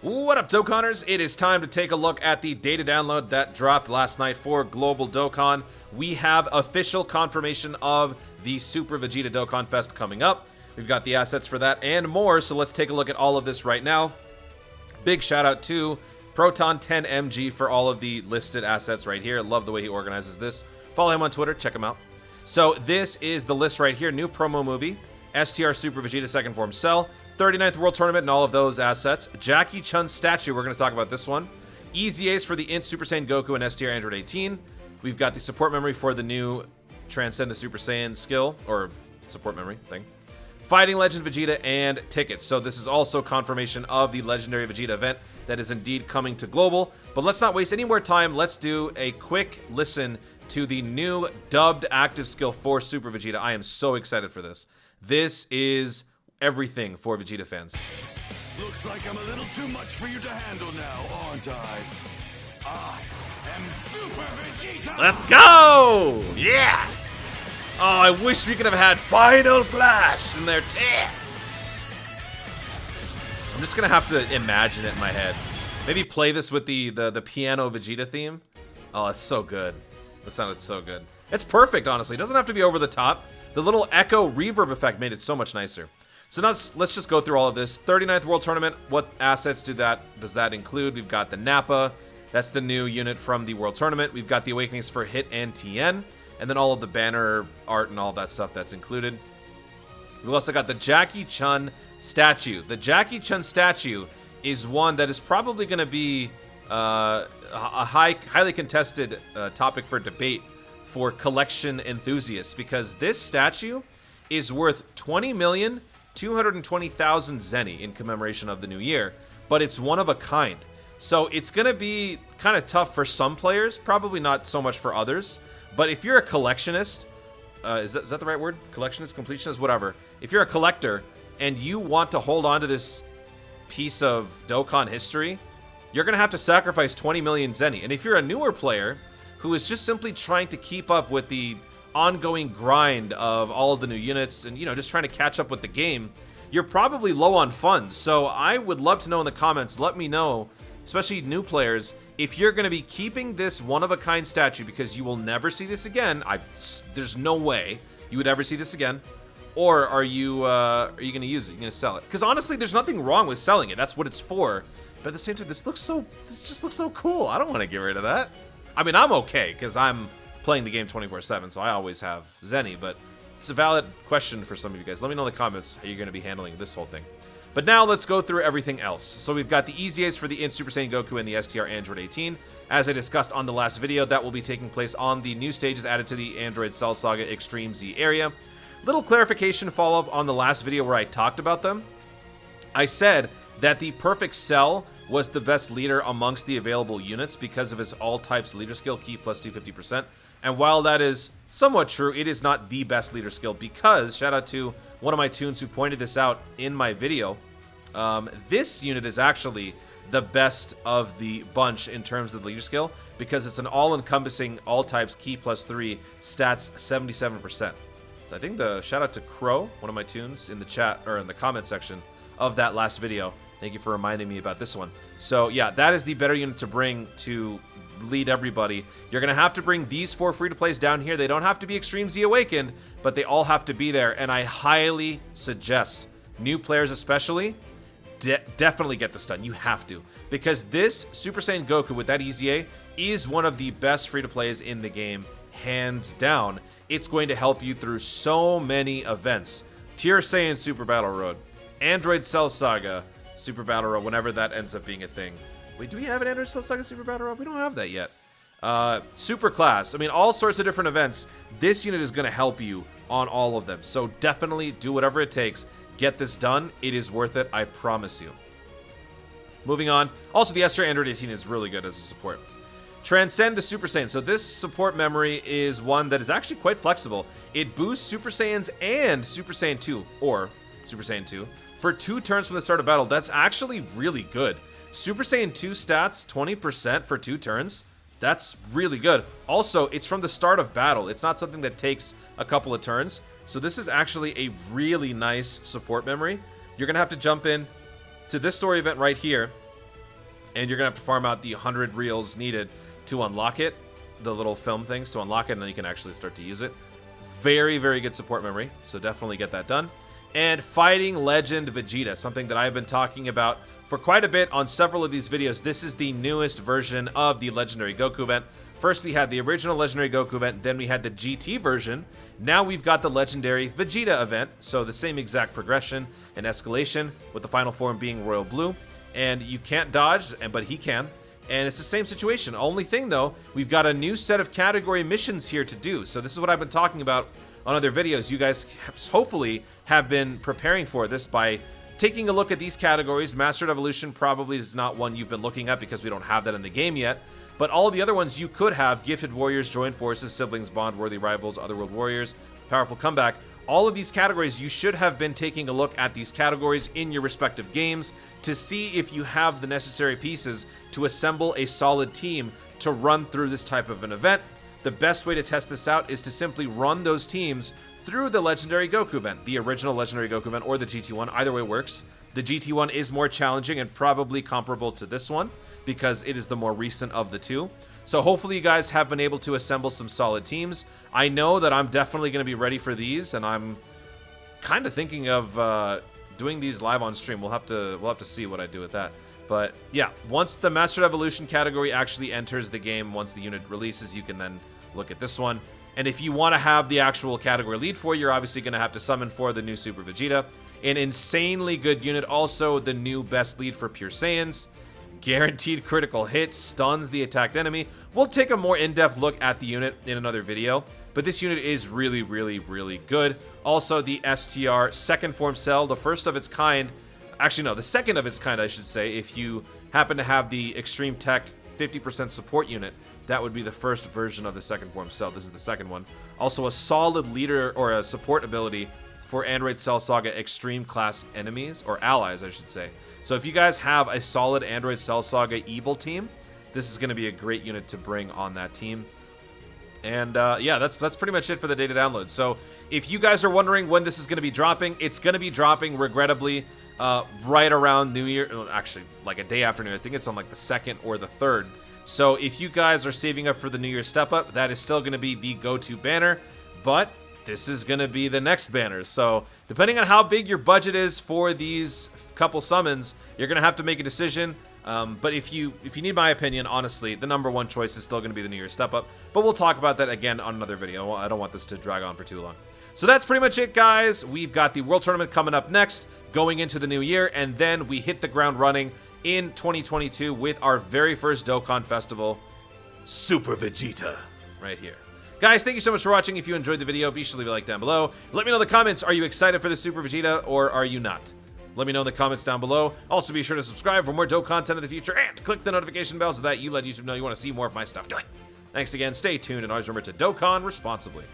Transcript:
What up, Dokkonners? It is time to take a look at the data download that dropped last night for Global Dokkan. We have official confirmation of the Super Vegeta Dokkan Fest coming up. We've got the assets for that and more, so let's take a look at all of this right now. Big shout out to Proton10MG for all of the listed assets right here. Love the way he organizes this. Follow him on Twitter, check him out. So this is the list right here. New promo movie, STR Super Vegeta Second Form Cell, 39th World Tournament and all of those assets. Jackie Chun's statue, we're going to talk about this one. Easy Ace for the Int Super Saiyan Goku and STR Android 18. We've got the support memory for the new Transcend the Super Saiyan skill, or support memory thing. Fighting Legend Vegeta and tickets. So this is also confirmation of the Legendary Vegeta event that is indeed coming to Global. But let's not waste any more time. Let's do a quick listen to the new dubbed active skill for Super Vegeta. I am so excited for this. This is everything for Vegeta fans. Looks like I'm a little too much for you to handle now, aren't I? I am Super Vegeta! Let's go! Yeah! Oh, I wish we could have had Final Flash in their tail. I'm just gonna have to imagine it in my head. Maybe play this with the piano Vegeta theme. Oh, it's so good. That sounded so good. It's perfect, honestly. It doesn't have to be over the top. The little echo reverb effect made it so much nicer. So now let's just go through all of this. 39th World Tournament, what assets does that include? We've got the Nappa. That's the new unit from the World Tournament. We've got the Awakenings for Hit and TN. And then all of the banner art and all that stuff that's included. We've also got the Jackie Chun statue. The Jackie Chun statue is one that is probably going to be a highly contested topic for debate for collection enthusiasts, because this statue is worth 20,220,000 zenny in commemoration of the new year, but it's one of a kind. So it's going to be kind of tough for some players, probably not so much for others. But if you're a collectionist, is that the right word? Collectionist, completionist, whatever. If you're a collector and you want to hold on to this piece of Dokkan history, you're going to have to sacrifice 20 million zenny. And if you're a newer player who is just simply trying to keep up with the ongoing grind of all of the new units and, you know, just trying to catch up with the game, you're probably low on funds. So I would love to know in the comments, let me know, especially new players, if you're going to be keeping this one-of-a-kind statue because you will never see this again. There's no way you would ever see this again. Or are you going to use it? You're going to sell it? Because honestly, there's nothing wrong with selling it. That's what it's for. But at the same time, this just looks so cool. I don't want to get rid of that. I mean, I'm okay because I'm playing the game 24/7, so I always have zenny. But it's a valid question for some of you guys. Let me know in the comments how you're going to be handling this whole thing. But now let's go through everything else. So we've got the Easy Ace for the Int Super Saiyan Goku and the STR Android 18. As I discussed on the last video, that will be taking place on the new stages added to the Android Cell Saga Extreme Z area. Little clarification follow-up on the last video where I talked about them. I said that the Perfect Cell was the best leader amongst the available units because of his all types leader skill, key plus 250%. And while that is somewhat true, it is not the best leader skill because, shout out to one of my tunes who pointed this out in my video, this unit is actually the best of the bunch in terms of the leader skill because it's an all-encompassing, all types, key plus 3, stats 77%. So I think the shout out to Crow, one of my tunes, in the chat or in the comment section of that last video. Thank you for reminding me about this one. So yeah, that is the better unit to bring to lead everybody. You're going to have to bring these 4 free-to-plays down here. They don't have to be Extreme Z Awakened, but they all have to be there. And I highly suggest, new players especially, definitely get this done. You have to. Because this Super Saiyan Goku with that Easy A is one of the best free-to-plays in the game, hands down. It's going to help you through so many events. Pure Saiyan Super Battle Road, Android Cell Saga Super Battle Road, whenever that ends up being a thing. Wait, do we have an Android Cell Saga Super Battle Road? We don't have that yet. Super Class. I mean, all sorts of different events. This unit is going to help you on all of them. So definitely do whatever it takes. Get this done. It is worth it. I promise you. Moving on. Also, the STR Android 18 is really good as a support. Transcend the Super Saiyan. So this support memory is one that is actually quite flexible. It boosts Super Saiyans and Super Saiyan 2, or Super Saiyan 2, for 2 turns from the start of battle. That's actually really good. Super Saiyan 2 stats, 20% for 2 turns. That's really good. Also, it's from the start of battle. It's not something that takes a couple of turns. So this is actually a really nice support memory. You're going to have to jump in to this story event right here And you're going to have to farm out the 100 reels needed to unlock it, the little film things to unlock it, and then you can actually start to use it. Very, very good support memory, so definitely get that done. And Fighting Legend Vegeta, something that I've been talking about for quite a bit on several of these videos. This is the newest version of the Legendary Goku event. First, we had the original Legendary Goku event, then we had the GT version. Now we've got the Legendary Vegeta event, so the same exact progression and escalation, with the final form being Royal Blue. And you can't dodge, but he can. And it's the same situation. Only thing, though, we've got a new set of category missions here to do. So this is what I've been talking about on other videos. You guys hopefully have been preparing for this by taking a look at these categories. Mastered Evolution probably is not one you've been looking at because we don't have that in the game yet. But all the other ones you could have: Gifted Warriors, Joined Forces, Siblings Bond, Worthy Rivals, Otherworld Warriors, Powerful Comeback. All of these categories, you should have been taking a look at these categories in your respective games to see if you have the necessary pieces to assemble a solid team to run through this type of an event. The best way to test this out is to simply run those teams through the Legendary Goku event, the original Legendary Goku event, or the GT one. Either way works. The GT one is more challenging and probably comparable to this one because it is the more recent of the two. So hopefully you guys have been able to assemble some solid teams. I know that I'm definitely going to be ready for these, and I'm kind of thinking of doing these live on stream. We'll have to see what I do with that. But yeah, once the Mastered Evolution category actually enters the game, once the unit releases, you can then look at this one. And if you want to have the actual category lead for, you're obviously going to have to summon for the new Super Vegeta. An insanely good unit, also the new best lead for Pure Saiyans. Guaranteed critical hit, stuns the attacked enemy. We'll take a more in-depth look at the unit in another video, but this unit is really, really, really good. Also, the STR second form cell, the first of its kind. Actually, no, the second of its kind, I should say. If you happen to have the Extreme Tech 50% support unit, that would be the first version of the second form cell. This is the second one. Also, a solid leader or a support ability for Android Cell Saga Extreme class enemies, or allies, I should say. So if you guys have a solid Android Cell Saga Evil team, this is going to be a great unit to bring on that team. And yeah, that's pretty much it for the day to download. So if you guys are wondering when this is going to be dropping, it's going to be dropping, regrettably, right around New Year. Actually, like a day after New Year. I think it's on like the 2nd or the 3rd. So if you guys are saving up for the New Year step up, that is still going to be the go-to banner. But this is going to be the next banner. So depending on how big your budget is for these couple summons, you're going to have to make a decision. But if you need my opinion, honestly, the number one choice is still going to be the New Year step up. But we'll talk about that again on another video. I don't want this to drag on for too long. So that's pretty much it, guys. We've got the World Tournament coming up next, going into the new year, and then we hit the ground running in 2022 with our very first Dokkan Festival, Super Vegeta, right here. Guys, thank you so much for watching. If you enjoyed the video, be sure to leave a like down below. Let me know in the comments, are you excited for the Super Vegeta or are you not? Let me know in the comments down below. Also, be sure to subscribe for more Dokkan content in the future and click the notification bell so that you let YouTube know you want to see more of my stuff. Do it. Thanks again, stay tuned, and always remember to Dokkan responsibly.